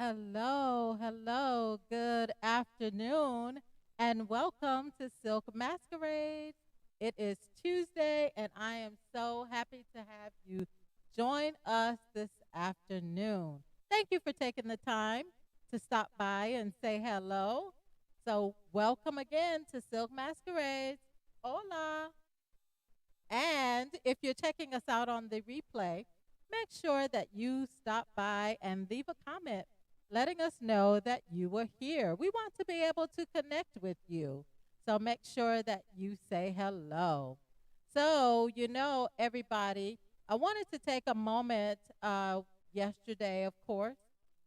Hello, hello, good afternoon, and welcome to Silk Masquerades. It is Tuesday, and I am so happy to have you join us this afternoon. Thank you for taking the time to stop by and say hello. So, welcome again to Silk Masquerades. Hola. And if you're checking us out on the replay, make sure that you stop by and leave a comment letting us know that you were here. We want to be able to connect with you. So make sure that you say hello. So, everybody, I wanted to take a moment. Yesterday, of course,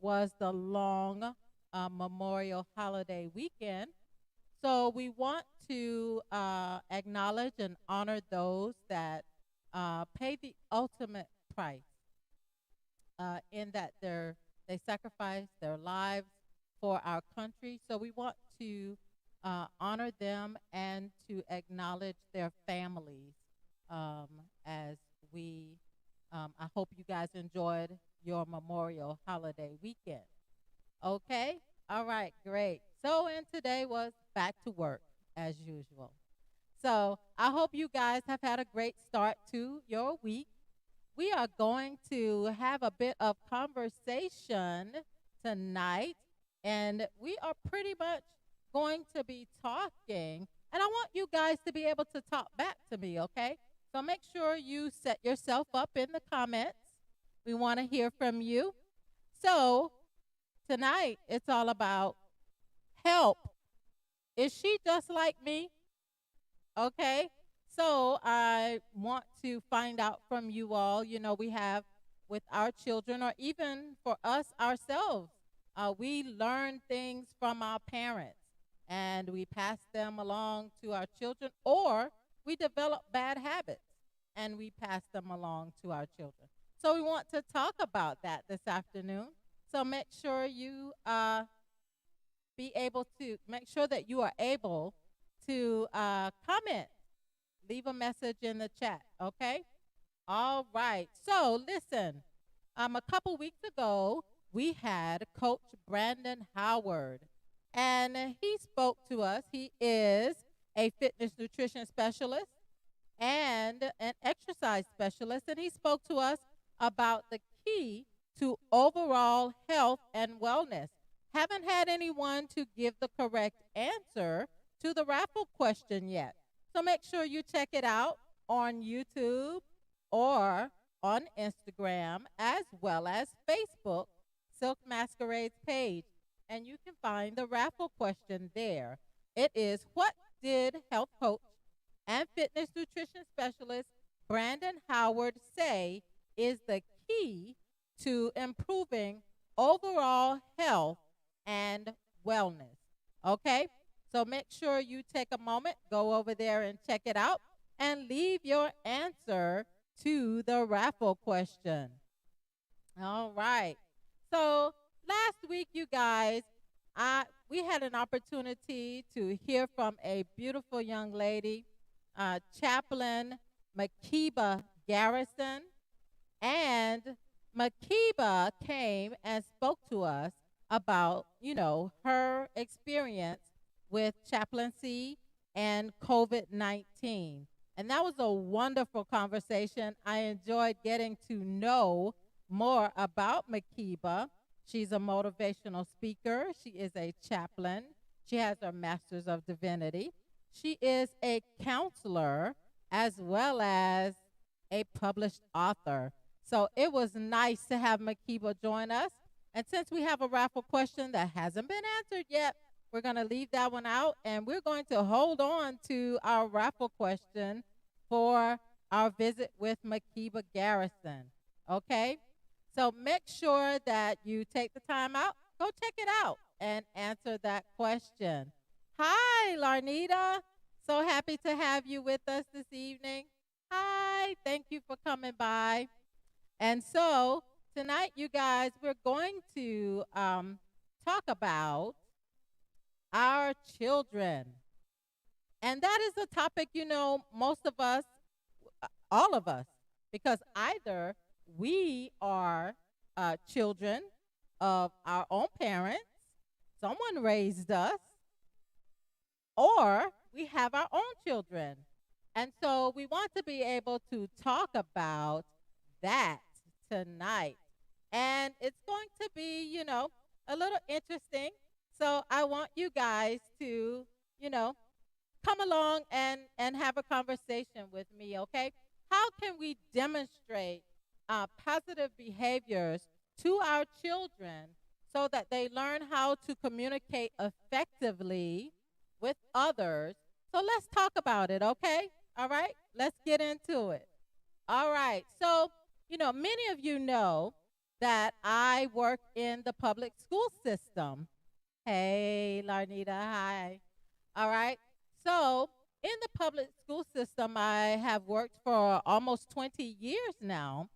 was the long Memorial Holiday weekend. So we want to acknowledge and honor those that pay the ultimate price in that they sacrifice their lives for our country. So we want to honor them and to acknowledge their families um, as we. I hope you guys enjoyed your Memorial Holiday weekend. Okay. All right. Great. So, and today was back to work as usual. So, I hope you guys have had a great start to your week. We are going to have a bit of conversation tonight, and we are pretty much going to be talking. And I want you guys to be able to talk back to me, okay? So, make sure you set yourself up in the comments. We want to hear from you. So, tonight it's all about help. Is she just like me? Okay. So I want to find out from you all. We have with our children, or even for us ourselves, we learn things from our parents and we pass them along to our children, or we develop bad habits and we pass them along to our children. So we want to talk about that this afternoon. So make sure you be able to make sure that you are able to comment, leave a message in the chat. Okay. All right. So listen, a couple weeks ago we had Coach Brandon Howard, and he spoke to us. He is a fitness nutrition specialist and an exercise specialist, and he spoke to us about the key to overall health and wellness. Haven't had anyone to give the correct answer to the raffle question yet. So make sure you check it out on YouTube or on Instagram as well as Facebook, Silk Masquerades page. And you can find the raffle question there. It is, what did health coach and fitness nutrition specialist Brandon Howard say is the key to improving overall health and wellness? Okay? So make sure you take a moment, go over there and check it out, and leave your answer to the raffle question. All right. So last week, you guys, we had an opportunity to hear from a beautiful young lady, Chaplain Makiba Garrison. And Makiba came and spoke to us about, her experience with chaplaincy and COVID-19. And that was a wonderful conversation. I enjoyed getting to know more about Makiba. She's a motivational speaker. She is a chaplain. She has her Master's of Divinity. She is a counselor as well as a published author. So it was nice to have Makiba join us. And since we have a raffle question that hasn't been answered yet, we're going to leave that one out, and we're going to hold on to our raffle question for our visit with Makiba Garrison. Okay? So make sure that you take the time out, go check it out, and answer that question. Hi, Larnita. So happy to have you with us this evening. Hi, thank you for coming by. And so tonight, you guys, we're going to talk about our children. And that is a topic, most of us, all of us, because either we are children of our own parents, someone raised us, or we have our own children. And so we want to be able to talk about that tonight. And it's going to be, a little interesting. So I want you guys to, you know, come along and have a conversation with me, okay? How can we demonstrate positive behaviors to our children so that they learn how to communicate effectively with others? So let's talk about it, okay? All right, let's get into it. All right, so, many of you know that I work in the public school system. Hey, Larnita, hi. All right. So, in the public school system, I have worked for almost 20 years now.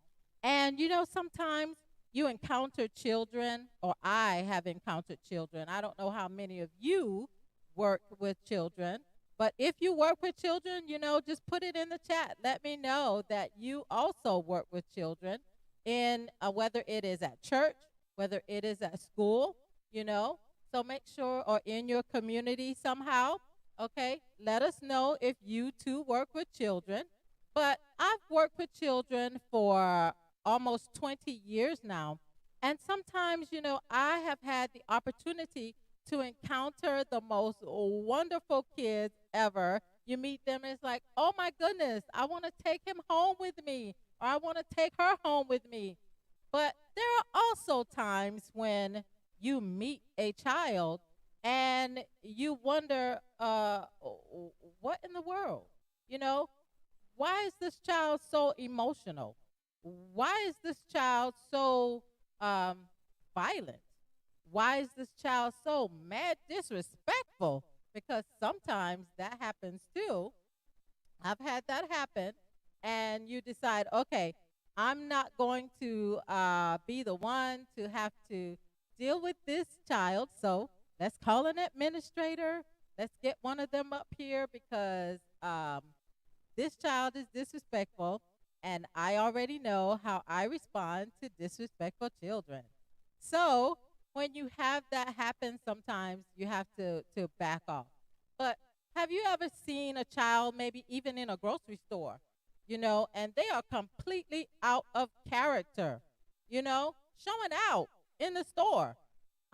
And, sometimes you encounter children, or I have encountered children. I don't know how many of you work with children. But if you work with children, just put it in the chat. Let me know that you also work with children in whether it is at church, whether it is at school, you know. So make sure, or in your community somehow, okay, let us know if you too work with children. But I've worked with children for almost 20 years now. And sometimes, I have had the opportunity to encounter the most wonderful kids ever. You meet them, and it's like, oh my goodness, I want to take him home with me, or I want to take her home with me. But there are also times when you meet a child and you wonder, what in the world? You know, why is this child so emotional? Why is this child so um, violent? Why is this child so mad, disrespectful? Because sometimes that happens too. I've had that happen, and you decide, okay, I'm not going to be the one to have to deal with this child. So let's call an administrator. Let's get one of them up here because this child is disrespectful, and I already know how I respond to disrespectful children. So when you have that happen, sometimes you have to back off. But have you ever seen a child, maybe even in a grocery store, and they are completely out of character, showing out in the store?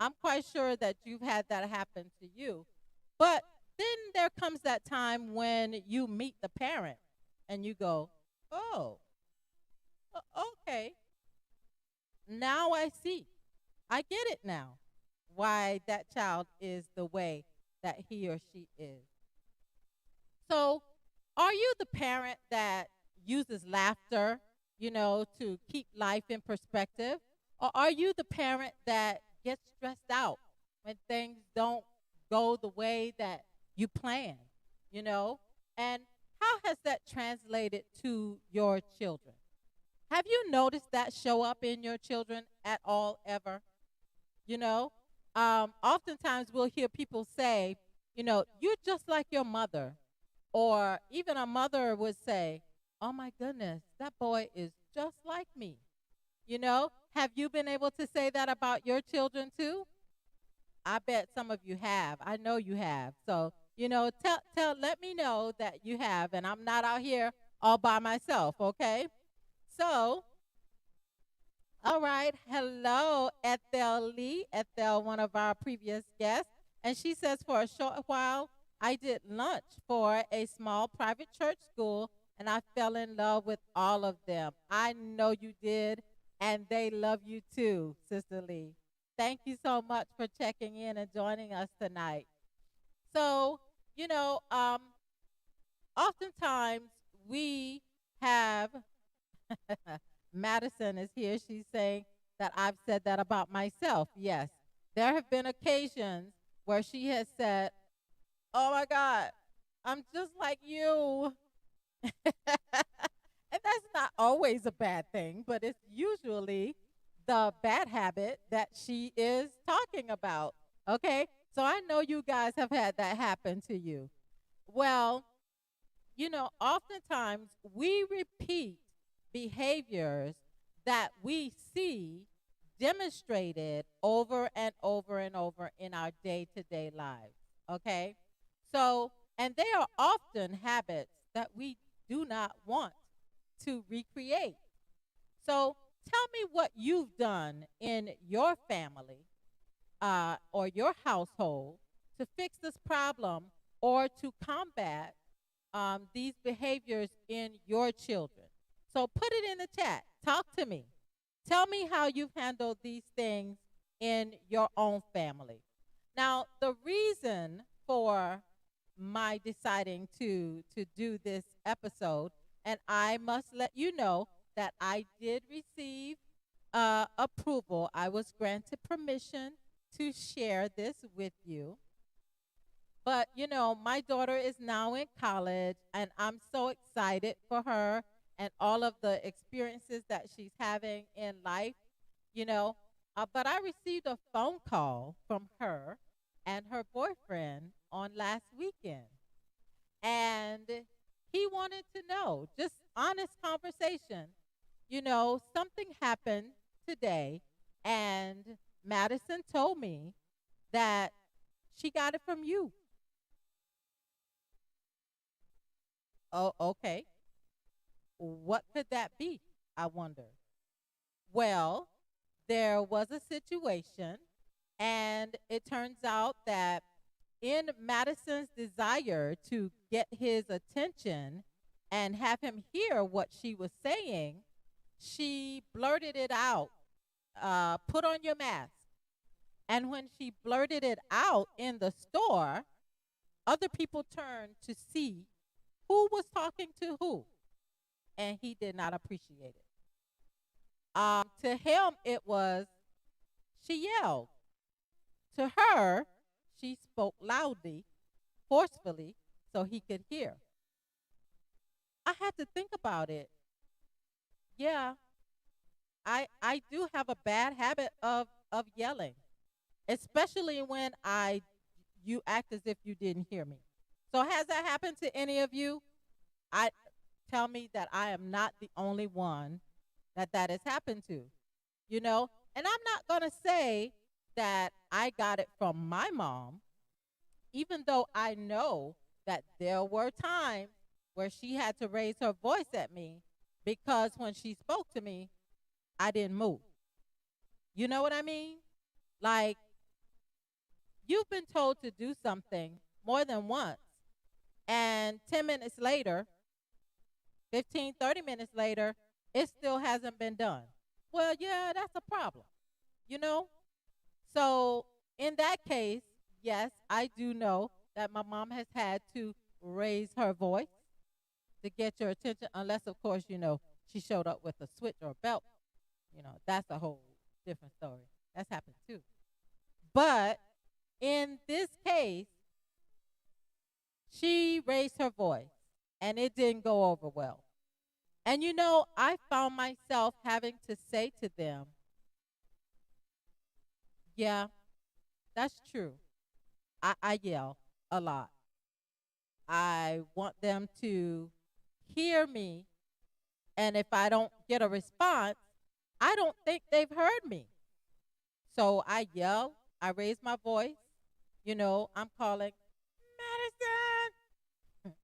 I'm quite sure that you've had that happen to you. But then there comes that time when you meet the parent and you go, oh, okay, now I see. I get it now why that child is the way that he or she is. So, are you the parent that uses laughter, to keep life in perspective? Or are you the parent that gets stressed out when things don't go the way that you plan, you know? And how has that translated to your children? Have you noticed that show up in your children at all ever? You know, oftentimes we'll hear people say, you're just like your mother. Or even a mother would say, oh my goodness, that boy is just like me. Have you been able to say that about your children too? I bet some of you have. I know you have. So, let me know that you have, and I'm not out here all by myself, okay? So, all right. Hello, Ethel Lee. Ethel, one of our previous guests. And she says, for a short while, I did lunch for a small private church school, and I fell in love with all of them. I know you did, and they love you too, Sister Lee. Thank you so much for checking in and joining us tonight. So, oftentimes we have Madison is here. She's saying that I've said that about myself. Yes. There have been occasions where she has said, oh my God, I'm just like you. And that's not always a bad thing, but it's usually the bad habit that she is talking about. Okay? So I know you guys have had that happen to you. Well, oftentimes we repeat behaviors that we see demonstrated over and over and over in our day to day lives. Okay? So, and they are often habits that we do not want to recreate. So, tell me what you've done in your family or your household to fix this problem or to combat these behaviors in your children. So put it in the chat. Talk to me. Tell me how you've handled these things in your own family. Now, the reason for my deciding to do this episode, and I must let you know that I did receive approval. I was granted permission to share this with you. But, my daughter is now in college, and I'm so excited for her and all of the experiences that she's having in life, you know. But I received a phone call from her and her boyfriend on last weekend. And he wanted to know, just honest conversation, something happened today, and Madison told me that she got it from you. Oh, okay. What could that be? I wonder. Well, there was a situation, and it turns out that in Madison's desire to get his attention and have him hear what she was saying, she blurted it out, put on your mask. And when she blurted it out in the store, other people turned to see who was talking to who, and he did not appreciate it. To him, it was, she yelled. To her, she spoke loudly, forcefully, so he could hear. I had to think about it. Yeah, I do have a bad habit of yelling, especially when you act as if you didn't hear me. So has that happened to any of you? I tell me that I am not the only one that has happened to, you know? And I'm not going to say that I got it from my mom, even though I know that there were times where she had to raise her voice at me because when she spoke to me, I didn't move. You know what I mean? Like, you've been told to do something more than once, and 10 minutes later, 15, 30 minutes later, it still hasn't been done. Well, yeah, that's a problem, you know? So, in that case, yes, I do know that my mom has had to raise her voice to get your attention, unless, of course, she showed up with a switch or a belt. That's a whole different story. That's happened too. But in this case, she raised her voice and it didn't go over well. And I found myself having to say to them, yeah, that's true. I yell a lot. I want them to hear me. And if I don't get a response, I don't think they've heard me. So I yell, I raise my voice. I'm calling, Madison,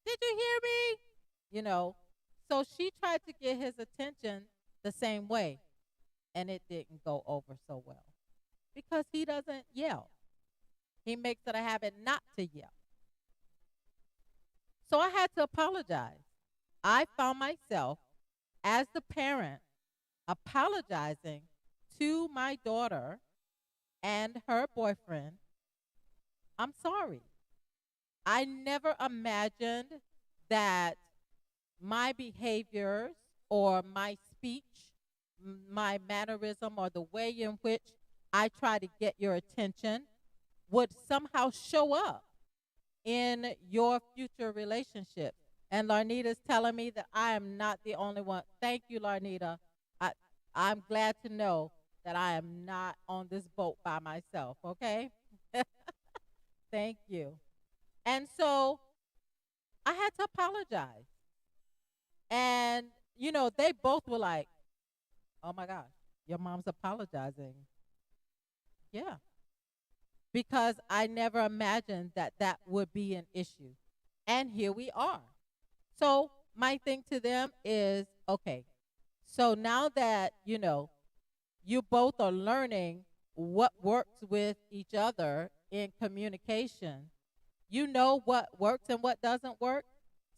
did you hear me? So she tried to get his attention the same way, and it didn't go over so well because he doesn't yell. He makes it a habit not to yell. So I had to apologize. I found myself, as the parent, apologizing to my daughter and her boyfriend. I'm sorry. I never imagined that my behaviors or my speech, my mannerism, or the way in which I try to get your attention would somehow show up in your future relationship. And Larnita's telling me that I am not the only one. Thank you, Larnita. I, I'm glad to know that I am not on this boat by myself, okay? Thank you. And so I had to apologize. And, they both were like, oh my gosh. Your mom's apologizing. Yeah. Because I never imagined that that would be an issue. And here we are. So my thing to them is, okay, so now that, you both are learning what works with each other in communication, you know what works and what doesn't work.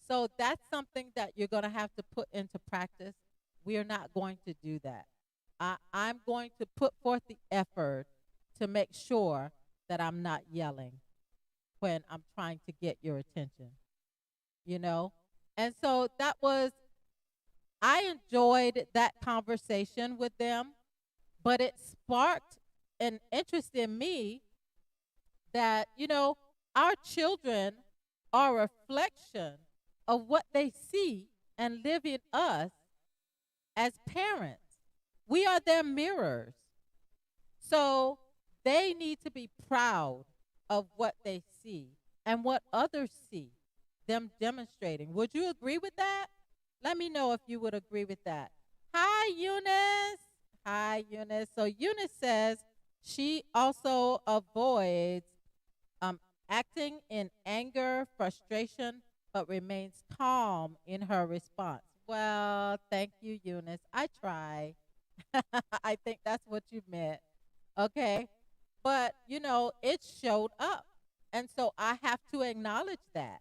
So that's something that you're going to have to put into practice. We are not going to do that. I'm going to put forth the effort to make sure that I'm not yelling when I'm trying to get your attention, you know? And so I enjoyed that conversation with them, but it sparked an interest in me that, our children are a reflection of what they see and live in us as parents. We are their mirrors. So they need to be proud of what they see and what others see them demonstrating. Would you agree with that? Let me know if you would agree with that. Hi, Eunice. Hi, Eunice. So Eunice says she also avoids um, acting in anger, frustration, but remains calm in her response. Well, thank you, Eunice. I try. I think that's what you meant. Okay. But, it showed up. And so I have to acknowledge that.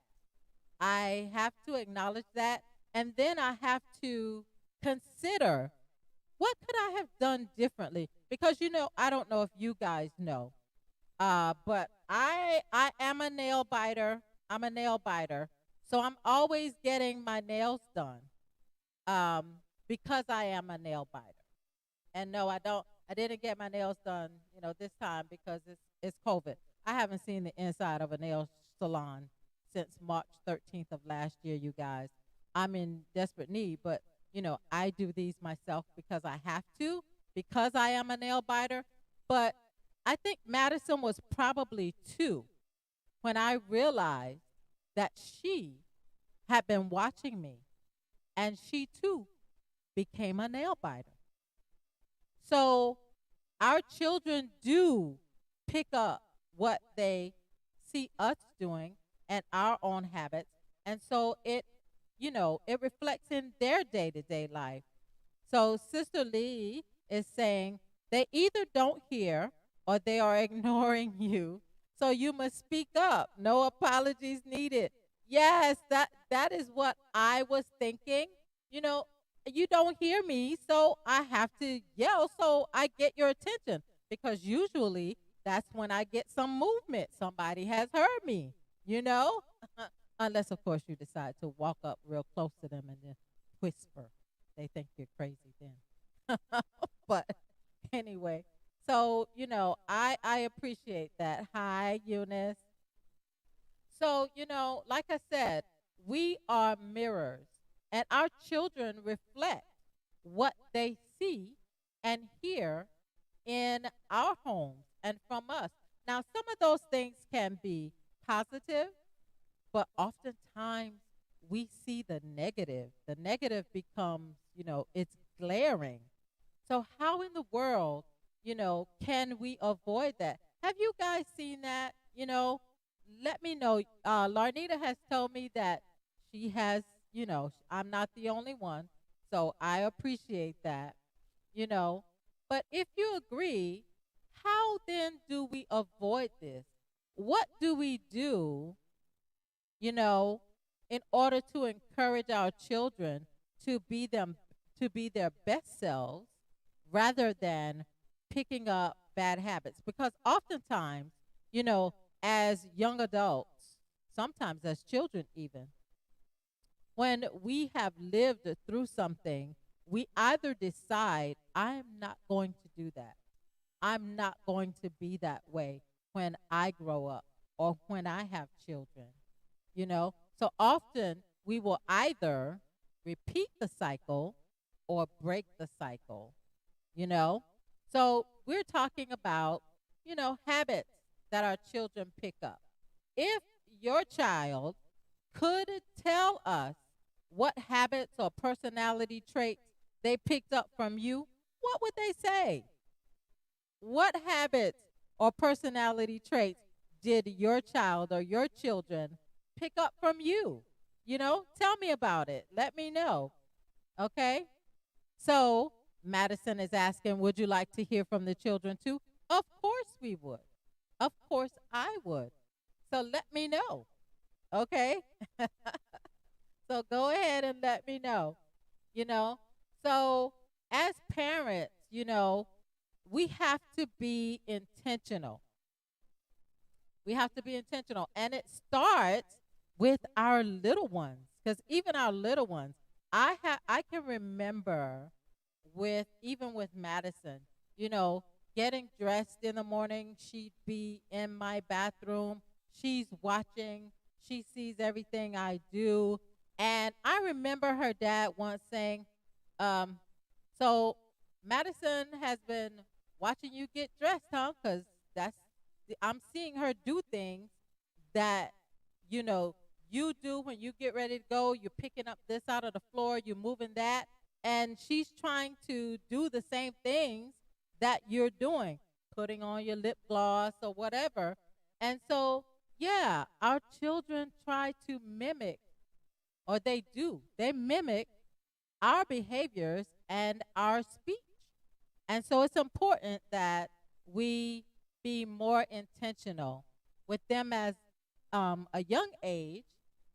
I have to acknowledge that. And then I have to consider what could I have done differently? Because, I don't know if you guys know, but I am a nail biter. I'm a nail biter. So I'm always getting my nails done because I am a nail biter. And no, I don't. I didn't get my nails done, this time because it's COVID. I haven't seen the inside of a nail salon since March 13th of last year, you guys. I'm in desperate need, but I do these myself because I have to, because I am a nail biter. But I think Madison was probably 2 when I realized that she had been watching me and she too became a nail biter. So our children do pick up what they see us doing and our own habits. And so it reflects in their day to day life. So Sister Lee is saying they either don't hear or they are ignoring you. So you must speak up. No apologies needed. Yes, that is what I was thinking. You know, you don't hear me, so I have to yell so I get your attention because usually that's when I get some movement. Somebody has heard me, you know? Unless of course you decide to walk up real close to them and then whisper. They think you're crazy then. But anyway, so I appreciate that. Hi, Eunice. So, like I said, we are mirrors, and our children reflect what they see and hear in our homes and from us. Now, some of those things can be positive, but oftentimes we see the negative. The negative becomes, it's glaring. So, how in the world, can we avoid that? Have you guys seen that? Let me know. Larnita has told me that she has, I'm not the only one. So, I appreciate that, you know. But if you agree, how then do we avoid this? What do we do, you know, in order to encourage our children to be them to be their best selves rather than picking up bad habits? Because oftentimes, as young adults, sometimes as children even, when we have lived through something, we either decide, I'm not going to do that. I'm not going to be that way when I grow up or when I have children, So often we will either repeat the cycle or break the cycle, you know? So we're talking about, habits that our children pick up. If your child could tell us what habits or personality traits they picked up from you, what what would they say? What habits or personality traits did your child or your children pick up from you? Tell me about it. Let me know. Okay? So, Madison is asking, would you like to hear from the children too? Of course we would. Of course I would. So, let me know. Okay? So, go ahead and let me know. You know? So, as parents, we have to be intentional. We have to be intentional. And it starts with our little ones. Because even our little ones, I can remember with Madison, getting dressed in the morning, she'd be in my bathroom, she's watching, she sees everything I do. And I remember her dad once saying, um, so Madison has been watching you get dressed, huh? Because I'm seeing her do things that you know you do when you get ready to go. You're picking up this out of the floor, you're moving that, and she's trying to do the same things that you're doing, putting on your lip gloss or whatever. And so, yeah, our children try to mimic, or they mimic our behaviors and our speech. And so it's important that we be more intentional with them as a young age,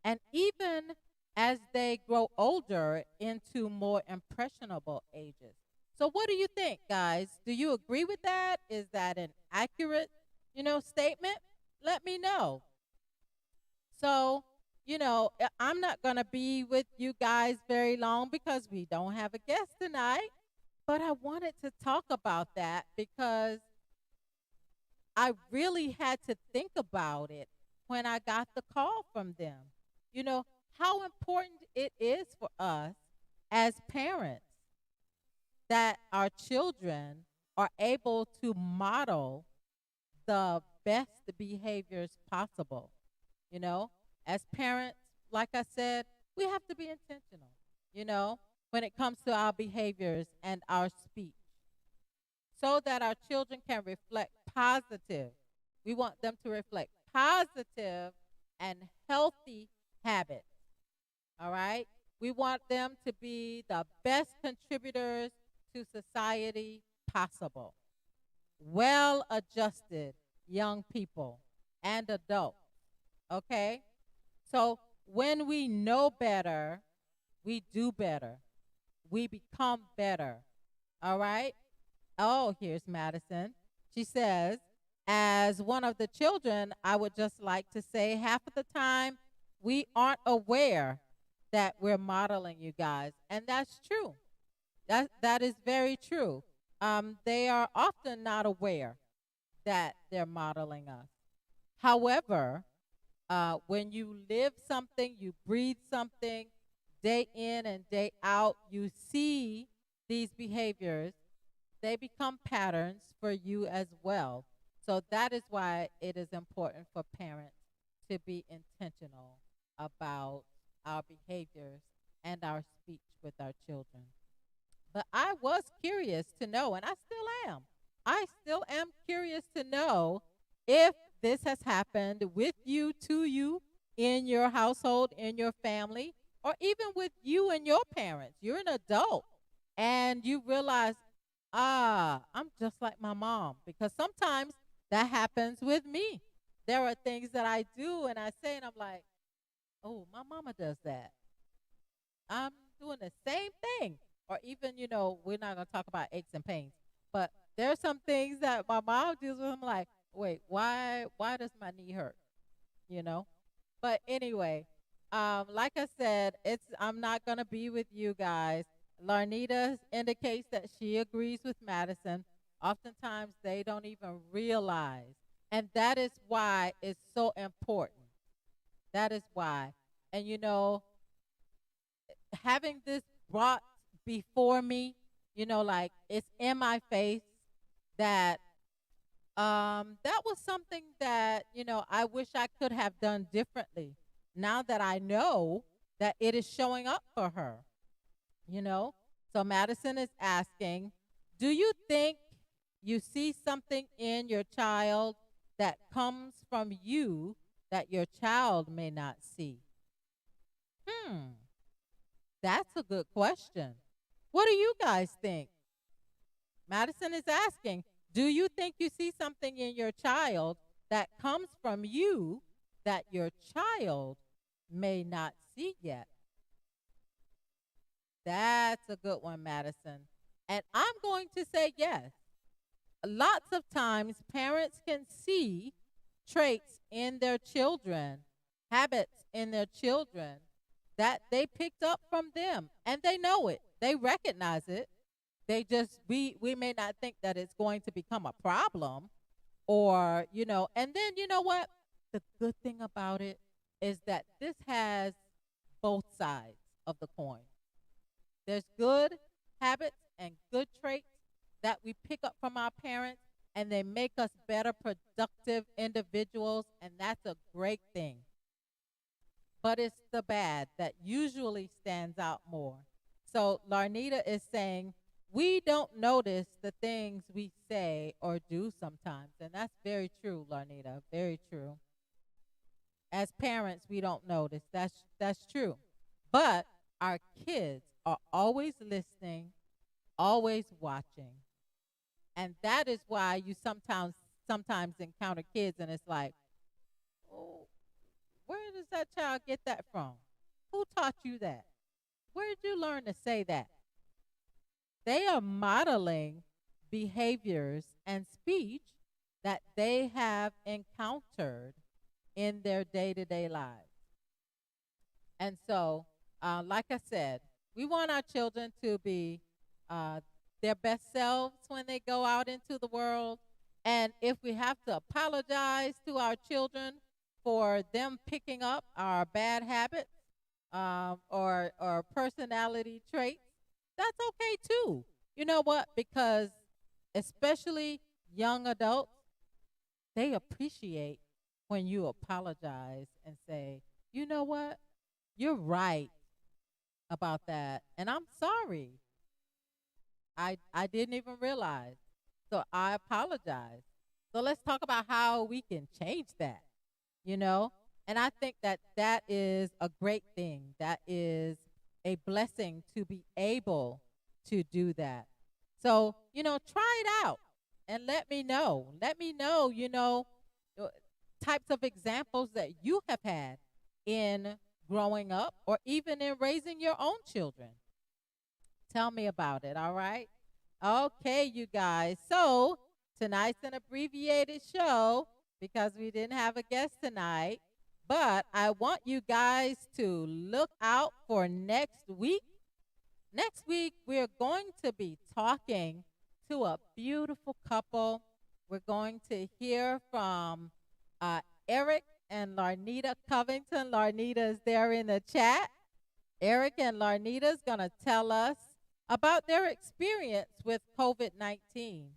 and even as they grow older into more impressionable ages. So what do you think, guys? Do you agree with that? Is that an accurate, statement? Let me know. So, I'm not going to be with you guys very long because we don't have a guest tonight. But I wanted to talk about that because I really had to think about it when I got the call from them. You know, how important it is for us as parents that our children are able to model the best behaviors possible. You know, as parents, like I said, we have to be intentional, you know, when it comes to our behaviors and our speech so that our children can reflect positive. We want them to reflect positive and healthy habits. All right? We want them to be the best contributors to society possible. Well adjusted young people and adults. Okay? So when we know better, we do better. We become better. All right? Oh, here's Madison. She says, as one of the children, I would just like to say half of the time we aren't aware that we're modeling you guys. And that's true. That is very true. They are often not aware that they're modeling us. However, when you live something, you breathe something, day in and day out, you see these behaviors, they become patterns for you as well. So that is why it is important for parents to be intentional about our behaviors and our speech with our children. But I was curious to know, and I still am. I still am curious to know if this has happened with you, to you, in your household, in your family, or even with you and your parents. You're an adult and you realize, I'm just like my mom. Because sometimes that happens with me. There are things that I do and I say, and I'm like, oh, my mama does that. I'm doing the same thing. Or even, we're not going to talk about aches and pains, but there are some things that my mom deals with. I'm like, wait, why does my knee hurt? You know? But anyway, like I said, I'm not going to be with you guys. Larnita indicates that she agrees with Madison. Oftentimes, they don't even realize. And that is why it's so important. That is why. And, having this brought before me, like it's in my face that that was something that, I wish I could have done differently. Now that I know that it is showing up for her, you know? So Madison is asking, Do you think you see something in your child that comes from you that your child may not see? Hmm, that's a good question. What do you guys think? Madison is asking, do you think you see something in your child that comes from you that your child may not see yet? That's a good one, Madison. And I'm going to say yes. Lots of times, parents can see traits in their children, habits in their children that they picked up from them, and they know it, they recognize it. We may not think that it's going to become a problem, or and then you know what, the good thing about it is that this has both sides of the coin. There's good habits and good traits that we pick up from our parents, and they make us better, productive individuals, and that's a great thing. But it's the bad that usually stands out more. So Larnita is saying, we don't notice the things we say or do sometimes. And that's very true, Larnita. Very true. As parents, we don't notice. That's true. But our kids are always listening, always watching. And that is why you sometimes encounter kids and it's like, oh, where does that child get that from? Who taught you that? Where did you learn to say that? They are modeling behaviors and speech that they have encountered in their day-to-day lives. And so, like I said, we want our children to be uh, their best selves when they go out into the world. And if we have to apologize to our children for them picking up our bad habits or personality traits, that's okay too. You know what? Because especially young adults, they appreciate when you apologize and say, you know what? You're right about that. And I'm sorry. I didn't even realize. So I apologize. So let's talk about how we can change that, you know? And I think that that is a great thing. That is a blessing to be able to do that. So, try it out and let me know. Let me know, uh, types of examples that you have had in growing up or even in raising your own children. Tell me about it, all right? Okay, you guys. So, tonight's an abbreviated show because we didn't have a guest tonight. But I want you guys to look out for next week. Next week, we're going to be talking to a beautiful couple. We're going to hear from uh, Eric and Larnita Covington. Larnita is there in the chat. Eric and Larnita is going to tell us about their experience with COVID-19.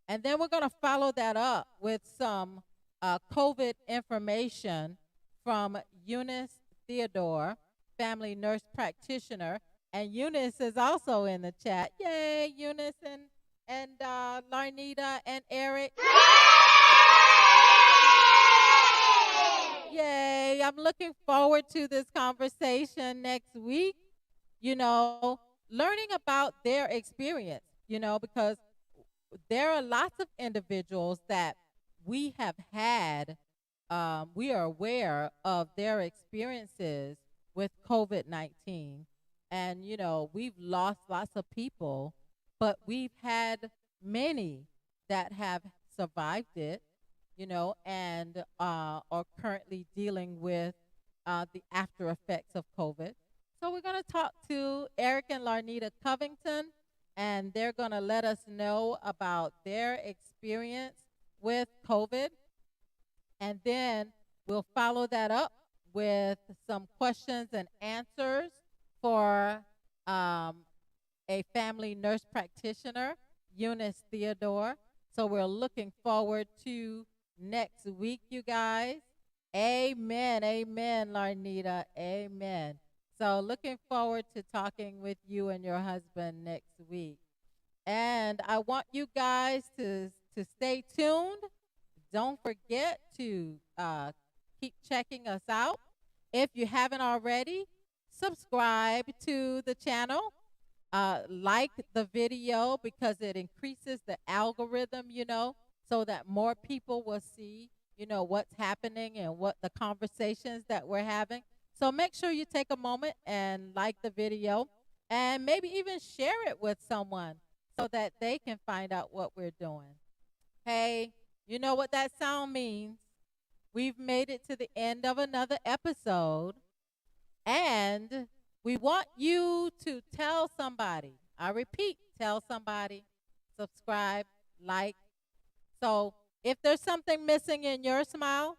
And then we're going to follow that up with some COVID information from Eunice Theodore, family nurse practitioner. And Eunice is also in the chat. Yay, Eunice and Larnita and Eric. Yay, I'm looking forward to this conversation next week. Learning about their experience, because there are lots of individuals that we have had, we are aware of their experiences with COVID-19. And, we've lost lots of people, but we've had many that have survived it, and are currently dealing with the after effects of COVID. So we're going to talk to Eric and Larnita Covington, and they're going to let us know about their experience with COVID. And then we'll follow that up with some questions and answers for a family nurse practitioner, Eunice Theodore. So we're looking forward to next week, you guys. Amen. Amen, Larnita. Amen. So looking forward to talking with you and your husband next week. And I want you guys to stay tuned. Don't forget to keep checking us out. If you haven't already, subscribe to the channel. Like the video because it increases the algorithm, so that more people will see, what's happening and what the conversations that we're having. So make sure you take a moment and like the video and maybe even share it with someone so that they can find out what we're doing. Hey, you know what that sound means? We've made it to the end of another episode, and we want you to tell somebody. I repeat, tell somebody, subscribe, like. So if there's something missing in your smile,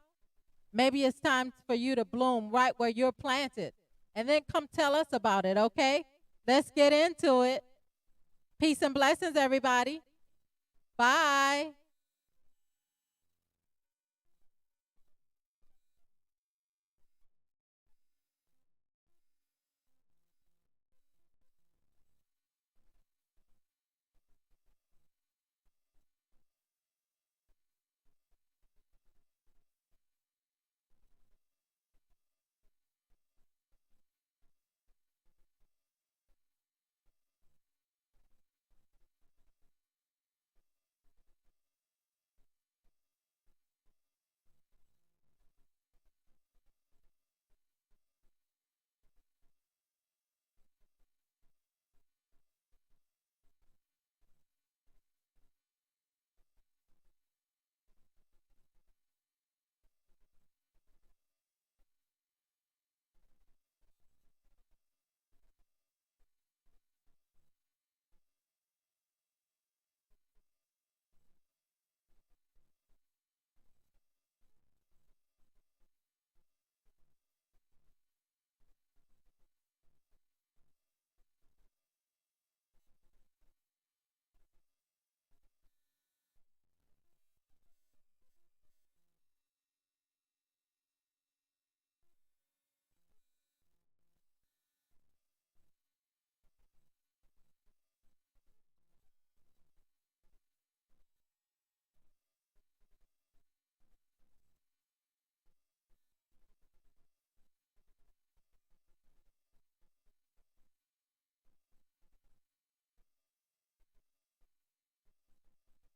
maybe it's time for you to bloom right where you're planted. And then come tell us about it, okay? Let's get into it. Peace and blessings, everybody. Bye.